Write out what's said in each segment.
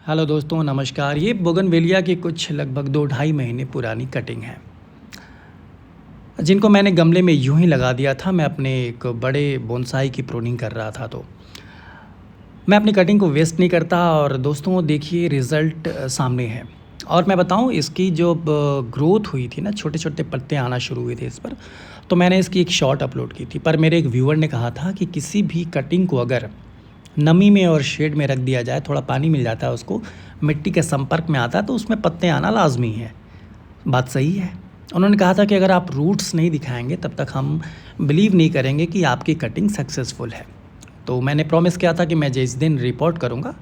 Hello दोस्तों, नमस्कार। ये बोगनवेलिया की कुछ लगभग 2 ढाई महीने पुरानी कटिंग है, जिनको मैंने गमले में यूँ ही लगा दिया था। मैं अपने एक बड़े बोनसाई की प्रूनिंग कर रहा था, तो मैं अपनी कटिंग को वेस्ट नहीं करता। और दोस्तों देखिए, रिज़ल्ट सामने है। और मैं बताऊँ, इसकी जो ग्रोथ हुई थी ना, छोटे-छोटे पत्ते आना शुरू हुए थे इस पर, तो मैंने इसकी एक शॉट अपलोड की थी। पर मेरे एक व्यूअर ने कहा था कि किसी भी कटिंग को अगर नमी में और शेड में रख दिया जाए, थोड़ा पानी मिल जाता है उसको, मिट्टी के संपर्क में आता है, तो उसमें पत्ते आना लाज़मी है। बात सही है। उन्होंने कहा था कि अगर आप रूट्स नहीं दिखाएँगे, तब तक हम बिलीव नहीं करेंगे कि आपकी कटिंग सक्सेसफुल है। तो मैंने प्रॉमिस किया था कि मैं जिस दिन रिपोर्ट करूँगा,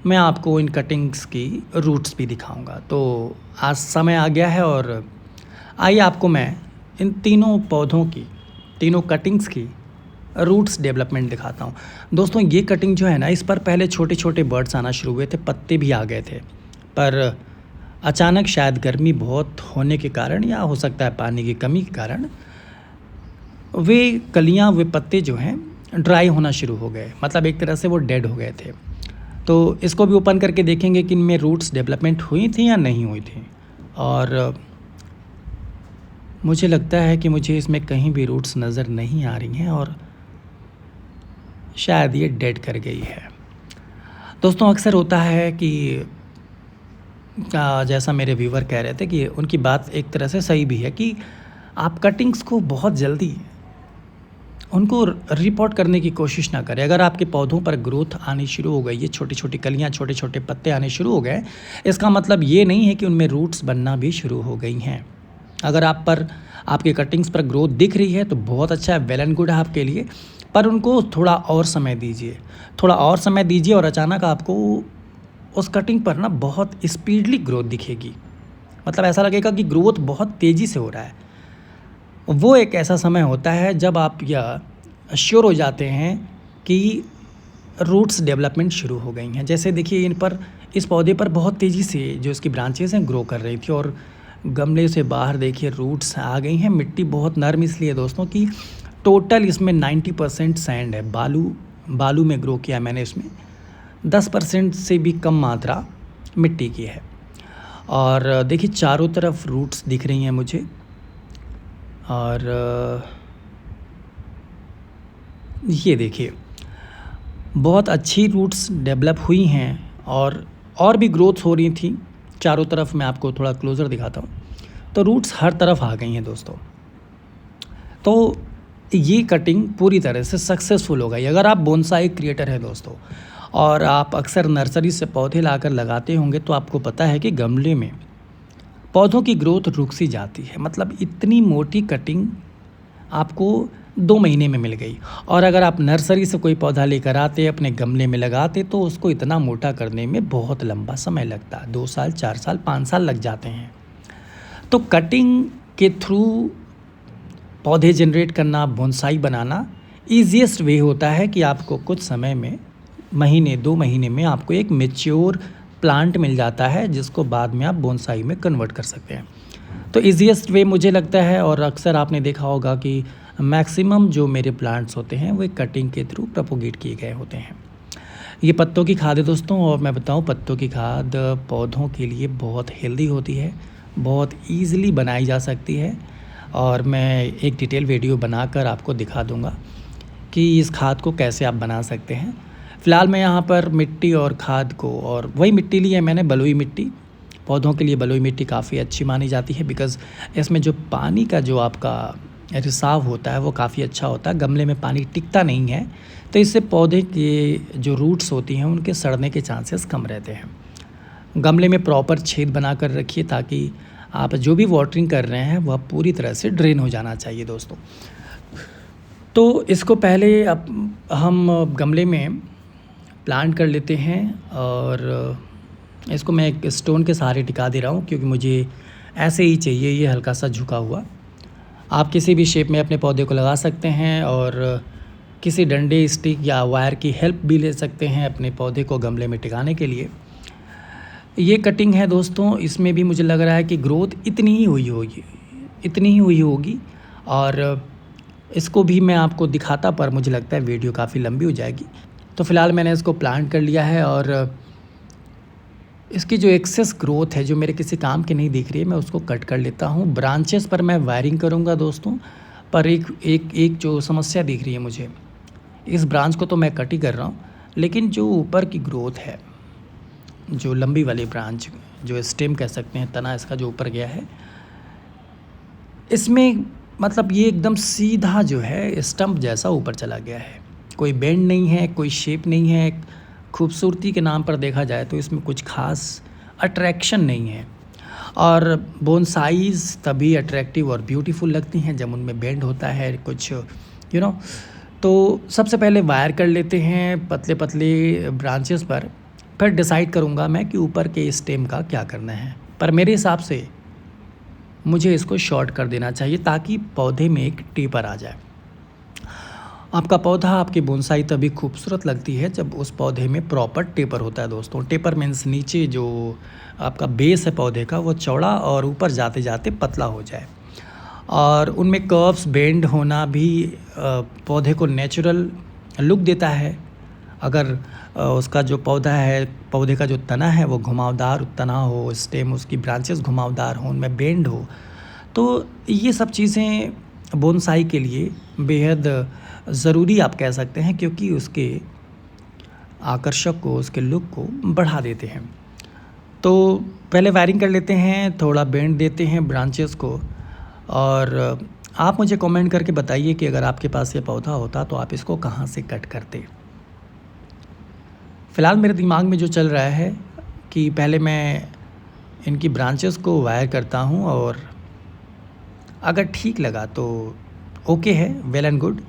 मैं आपको इन कटिंग्स की रूट्स भी दिखाऊँगा। तो आज समय आ गया है, और आइए आपको मैं इन तीनों पौधों की, तीनों कटिंग्स की रूट्स डेवलपमेंट दिखाता हूँ। दोस्तों ये कटिंग जो है ना, इस पर पहले छोटे-छोटे बर्ड्स आना शुरू हुए थे, पत्ते भी आ गए थे। पर अचानक शायद गर्मी बहुत होने के कारण, या हो सकता है पानी की कमी के कारण, वे कलियाँ, वे पत्ते जो हैं ड्राई होना शुरू हो गए। मतलब एक तरह से वो डेड हो गए थे। तो इसको भी ओपन करके देखेंगे कि इनमें रूट्स डेवलपमेंट हुई थी या नहीं हुई थी। और मुझे लगता है कि मुझे इसमें कहीं भी रूट्स नज़र नहीं आ रही हैं, और शायद ये डेड कर गई है। दोस्तों अक्सर होता है कि जैसा मेरे व्यूवर कह रहे थे, कि उनकी बात एक तरह से सही भी है, कि आप कटिंग्स को बहुत जल्दी उनको रिपोर्ट करने की कोशिश ना करें। अगर आपके पौधों पर ग्रोथ आनी शुरू हो गई, ये छोटी-छोटी कलियाँ, छोटे-छोटे पत्ते आने शुरू हो गए, इसका मतलब ये नहीं है कि उनमें रूट्स बनना भी शुरू हो गई हैं। अगर आपके कटिंग्स पर ग्रोथ दिख रही है, तो बहुत अच्छा है, वेल एंड गुड है आपके लिए। पर उनको थोड़ा और समय दीजिए, थोड़ा और समय दीजिए, और अचानक आपको उस कटिंग पर ना बहुत स्पीडली ग्रोथ दिखेगी। मतलब ऐसा लगेगा कि ग्रोथ बहुत तेज़ी से हो रहा है। वो एक ऐसा समय होता है जब आप यह श्योर हो जाते हैं कि रूट्स डेवलपमेंट शुरू हो गई हैं। जैसे देखिए, इस पौधे पर बहुत तेज़ी से जो इसकी ब्रांचेज़ हैं ग्रो कर रही थी, और गमले से बाहर देखिए रूट्स आ गई हैं। मिट्टी बहुत नर्म इसलिए दोस्तों कि टोटल इसमें 90% सैंड है, बालू में ग्रो किया मैंने। इसमें 10% से भी कम मात्रा मिट्टी की है। और देखिए चारों तरफ रूट्स दिख रही हैं मुझे, और ये देखिए बहुत अच्छी रूट्स डेवलप हुई हैं, और भी ग्रोथ हो रही थी चारों तरफ। मैं आपको थोड़ा क्लोज़र दिखाता हूँ, तो रूट्स हर तरफ आ गई हैं दोस्तों। तो ये कटिंग पूरी तरह से सक्सेसफुल हो गई। अगर आप बोनसाई क्रिएटर हैं दोस्तों, और आप अक्सर नर्सरी से पौधे लाकर लगाते होंगे, तो आपको पता है कि गमले में पौधों की ग्रोथ रुक सी जाती है। मतलब इतनी मोटी कटिंग आपको 2 महीने में मिल गई। और अगर आप नर्सरी से कोई पौधा लेकर आते, अपने गमले में लगाते, तो उसको इतना मोटा करने में बहुत लंबा समय लगता है। 2 साल, 4 साल, 5 साल लग जाते हैं। तो कटिंग के थ्रू पौधे जनरेट करना, बोनसाई बनाना ईज़ीएस्ट वे होता है कि आपको कुछ समय में, महीने 2 महीने में आपको एक मैच्योर प्लांट मिल जाता है, जिसको बाद में आप बोनसाई में कन्वर्ट कर सकते हैं। तो ईज़ीएस्ट वे मुझे लगता है। और अक्सर आपने देखा होगा कि मैक्सिमम जो मेरे प्लांट्स होते हैं, वो कटिंग के थ्रू प्रोपोगेट किए गए होते हैं। ये पत्तों की खाद है दोस्तों, और मैं बताऊं, पत्तों की खाद पौधों के लिए बहुत हेल्दी होती है, बहुत ईज़िली बनाई जा सकती है। और मैं एक डिटेल वीडियो बनाकर आपको दिखा दूंगा कि इस खाद को कैसे आप बना सकते हैं। फ़िलहाल मैं यहाँ पर मिट्टी और खाद को, और वही मिट्टी ली है मैंने, बलुई मिट्टी। पौधों के लिए बलुई मिट्टी काफ़ी अच्छी मानी जाती है, बिकॉज़ इसमें जो पानी का जो आपका रिसाव होता है, वो काफ़ी अच्छा होता है। गमले में पानी टिकता नहीं है, तो इससे पौधे के जो रूट्स होती हैं, उनके सड़ने के चांसेस कम रहते हैं। गमले में प्रॉपर छेद बना कर रखिए, ताकि आप जो भी वाटरिंग कर रहे हैं, वह पूरी तरह से ड्रेन हो जाना चाहिए दोस्तों। तो इसको पहले हम गमले में प्लांट कर लेते हैं, और इसको मैं एक स्टोन के सहारे टिका दे रहा हूँ, क्योंकि मुझे ऐसे ही चाहिए, ये हल्का सा झुका हुआ। आप किसी भी शेप में अपने पौधे को लगा सकते हैं, और किसी डंडे, स्टिक या वायर की हेल्प भी ले सकते हैं अपने पौधे को गमले में टिकाने के लिए। ये कटिंग है दोस्तों, इसमें भी मुझे लग रहा है कि ग्रोथ इतनी ही हुई होगी। और इसको भी मैं आपको दिखाता, पर मुझे लगता है वीडियो काफ़ी लंबी हो जाएगी। तो फ़िलहाल मैंने इसको प्लांट कर लिया है, और इसकी जो एक्सेस ग्रोथ है जो मेरे किसी काम की नहीं दिख रही है, मैं उसको कट कर लेता हूँ। ब्रांचेस पर मैं वायरिंग करूँगा दोस्तों, पर एक एक एक जो समस्या दिख रही है मुझे, इस ब्रांच को तो मैं कट ही कर रहा हूँ, लेकिन जो ऊपर की ग्रोथ है, जो लंबी वाली ब्रांच, जो स्टेम कह सकते हैं, तना इसका जो ऊपर गया है, इसमें मतलब ये एकदम सीधा जो है स्टंप जैसा ऊपर चला गया है। कोई बेंड नहीं है, कोई शेप नहीं है। खूबसूरती के नाम पर देखा जाए तो इसमें कुछ खास अट्रैक्शन नहीं है। और बोनसाइज़ तभी अट्रैक्टिव और ब्यूटीफुल लगती हैं जब उनमें बेंड होता है कुछ, यू नो। तो सबसे पहले वायर कर लेते हैं पतले पतले ब्रांचेस पर, फिर डिसाइड करूँगा मैं कि ऊपर के स्टेम का क्या करना है। पर मेरे हिसाब से मुझे इसको शॉर्ट कर देना चाहिए ताकि पौधे में एक टेपर आ जाए। आपका पौधा, आपकी बोनसाई तभी खूबसूरत लगती है जब उस पौधे में प्रॉपर टेपर होता है दोस्तों। टेपर मीन्स नीचे जो आपका बेस है पौधे का वो चौड़ा और ऊपर जाते जाते पतला हो जाए, और उनमें कर्व्स बेंड होना भी पौधे को नेचुरल लुक देता है। अगर उसका जो पौधा है, पौधे का जो तना है वो घुमावदार तना हो, स्टेम उसकी ब्रांचेस घुमावदार हों, उनमें बेंड हो, तो ये सब चीज़ें बोनसाई के लिए बेहद ज़रूरी आप कह सकते हैं, क्योंकि उसके आकर्षक को, उसके लुक को बढ़ा देते हैं। तो पहले वायरिंग कर लेते हैं, थोड़ा बेंड देते हैं ब्रांचेस को। और आप मुझे कमेंट करके बताइए कि अगर आपके पास ये पौधा होता तो आप इसको कहाँ से कट करते। फ़िलहाल मेरे दिमाग में जो चल रहा है कि पहले मैं इनकी ब्रांचेस को वायर करता हूँ, और अगर ठीक लगा तो ओके है, वेल एंड गुड,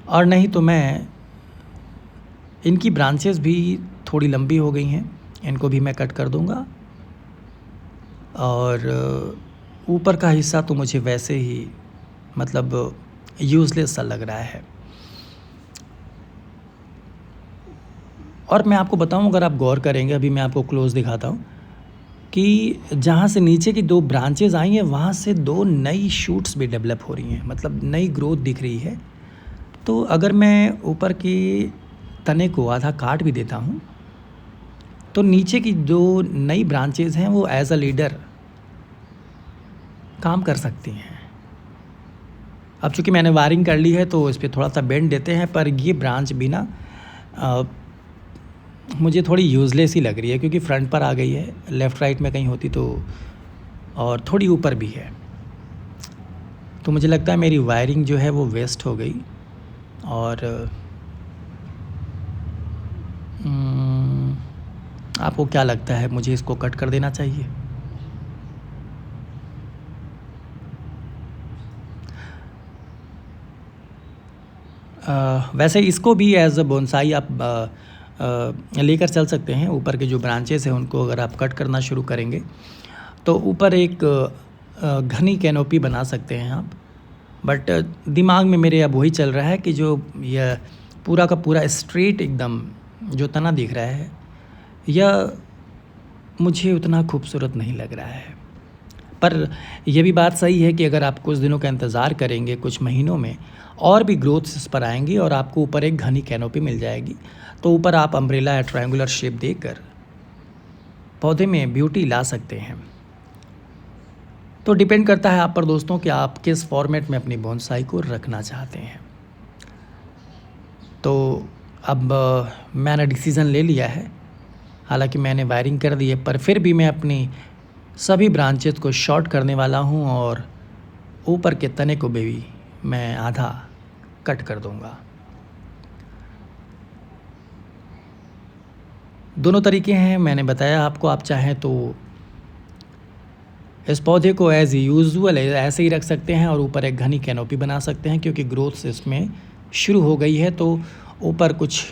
और नहीं तो मैं, इनकी ब्रांचेस भी थोड़ी लंबी हो गई हैं, इनको भी मैं कट कर दूँगा। और ऊपर का हिस्सा तो मुझे वैसे ही मतलब यूज़लेस सा लग रहा है। और मैं आपको बताऊं, अगर आप गौर करेंगे, अभी मैं आपको क्लोज दिखाता हूं कि जहां से नीचे की 2 ब्रांचेस आई हैं वहां से 2 नई शूट्स भी डेवलप हो रही हैं, मतलब नई ग्रोथ दिख रही है। तो अगर मैं ऊपर के तने को आधा काट भी देता हूं तो नीचे की जो नई ब्रांचेस हैं वो एज अ लीडर काम कर सकती हैं। अब चूँकि मैंने वायरिंग कर ली है तो इस पर थोड़ा सा बेंड देते हैं, पर ये ब्रांच भी ना मुझे थोड़ी यूज़लेस ही लग रही है, क्योंकि फ्रंट पर आ गई है, लेफ़्ट राइट में कहीं होती तो, और थोड़ी ऊपर भी है। तो मुझे लगता है मेरी वायरिंग जो है वो वेस्ट हो गई। और आपको क्या लगता है, मुझे इसको कट कर देना चाहिए? वैसे इसको भी एज अ बोनसाई आप लेकर चल सकते हैं। ऊपर के जो ब्रांचेस हैं उनको अगर आप कट करना शुरू करेंगे तो ऊपर एक घनी कैनोपी बना सकते हैं आप। बट दिमाग में मेरे अब वही चल रहा है कि जो यह पूरा का पूरा स्ट्रेट एकदम जो तना दिख रहा है, यह मुझे उतना खूबसूरत नहीं लग रहा है। पर यह भी बात सही है कि अगर आप कुछ दिनों का इंतज़ार करेंगे, कुछ महीनों में और भी ग्रोथ्स इस पर आएंगी और आपको ऊपर एक घनी कैनोपी मिल जाएगी, तो ऊपर आप अम्ब्रेला या ट्रायंगुलर शेप देकर पौधे में ब्यूटी ला सकते हैं। तो डिपेंड करता है आप पर दोस्तों कि आप किस फॉर्मेट में अपनी बोनसाई को रखना चाहते हैं। तो अब मैंने डिसीज़न ले लिया है, हालांकि मैंने वायरिंग कर दी है, पर फिर भी मैं अपनी सभी ब्रांचेस को शॉर्ट करने वाला हूं और ऊपर के तने को भी मैं आधा कट कर दूंगा। दोनों तरीके हैं, मैंने बताया आपको। आप चाहें तो इस पौधे को एज़ यूजुअल ऐसे ही रख सकते हैं और ऊपर एक घनी कैनोपी बना सकते हैं, क्योंकि ग्रोथ इसमें शुरू हो गई है, तो ऊपर कुछ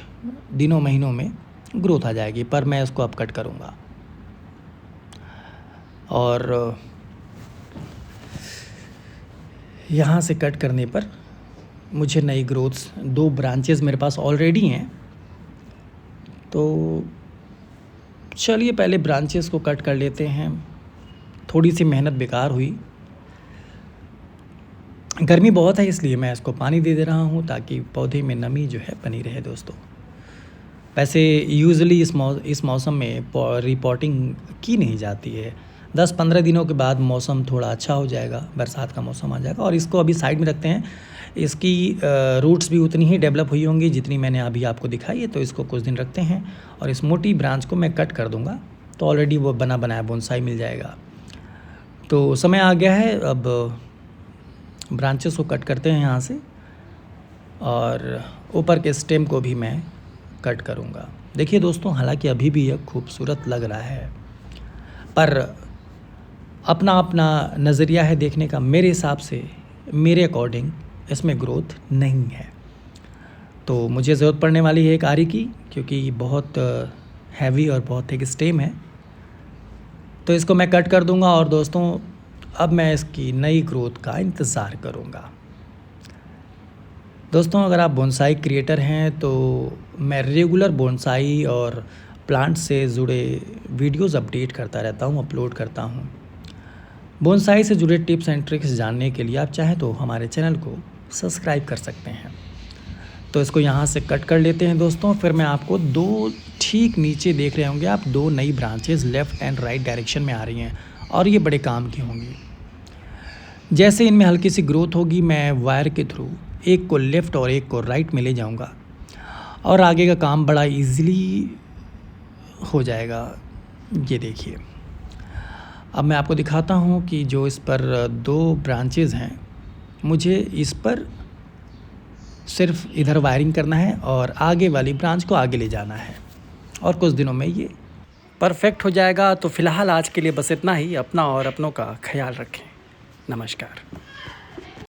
दिनों महीनों में ग्रोथ आ जाएगी। पर मैं इसको अब कट करूँगा, और यहाँ से कट करने पर मुझे नई ग्रोथ्स, 2 ब्रांचेस मेरे पास ऑलरेडी हैं। तो चलिए पहले ब्रांचेस को कट कर लेते हैं। थोड़ी सी मेहनत बेकार हुई, गर्मी बहुत है इसलिए मैं इसको पानी दे रहा हूँ ताकि पौधे में नमी जो है बनी रहे दोस्तों। वैसे यूजुअली इस मौसम में रिपोर्टिंग की नहीं जाती है। 10-15 दिनों के बाद मौसम थोड़ा अच्छा हो जाएगा, बरसात का मौसम आ जाएगा और इसको अभी साइड में रखते हैं। इसकी रूट्स भी उतनी ही डेवलप हुई होंगी जितनी मैंने अभी आपको दिखाई है, तो इसको कुछ दिन रखते हैं और इस मोटी ब्रांच को मैं कट कर दूँगा, तो ऑलरेडी वो बना बनाया बोनसाई मिल जाएगा। तो समय आ गया है, अब ब्रांचेस को कट करते हैं यहाँ से और ऊपर के स्टेम को भी मैं कट करूँगा। देखिए दोस्तों, हालांकि अभी भी यह खूबसूरत लग रहा है, पर अपना अपना नज़रिया है देखने का। मेरे हिसाब से, मेरे अकॉर्डिंग इसमें ग्रोथ नहीं है। तो मुझे ज़रूरत पड़ने वाली है एक आरी की, क्योंकि बहुत हैवी और बहुत थिक स्टेम है, तो इसको मैं कट कर दूंगा और दोस्तों अब मैं इसकी नई ग्रोथ का इंतज़ार करूंगा। दोस्तों, अगर आप बोनसाई क्रिएटर हैं तो मैं रेगुलर बोनसाई और प्लांट से जुड़े वीडियोस अपडेट करता रहता हूं, अपलोड करता हूं। बोनसाई से जुड़े टिप्स एंड ट्रिक्स जानने के लिए आप चाहें तो हमारे चैनल को सब्सक्राइब कर सकते हैं। तो इसको यहाँ से कट कर लेते हैं दोस्तों। फिर मैं आपको दो, ठीक नीचे देख रहे होंगे आप, दो नई branches left and right direction में आ रही हैं और ये बड़े काम की होंगी। जैसे इनमें हल्की सी ग्रोथ होगी, मैं वायर के थ्रू एक को लेफ़्ट और एक को राइट में ले जाऊंगा और आगे का काम बड़ा इजीली हो जाएगा। ये देखिए, अब मैं आपको दिखाता हूँ कि जो इस पर दो ब्रांचेस हैं, मुझे इस पर सिर्फ इधर वायरिंग करना है और आगे वाली ब्रांच को आगे ले जाना है और कुछ दिनों में ये परफेक्ट हो जाएगा। तो फ़िलहाल आज के लिए बस इतना ही। अपना और अपनों का ख्याल रखें। नमस्कार।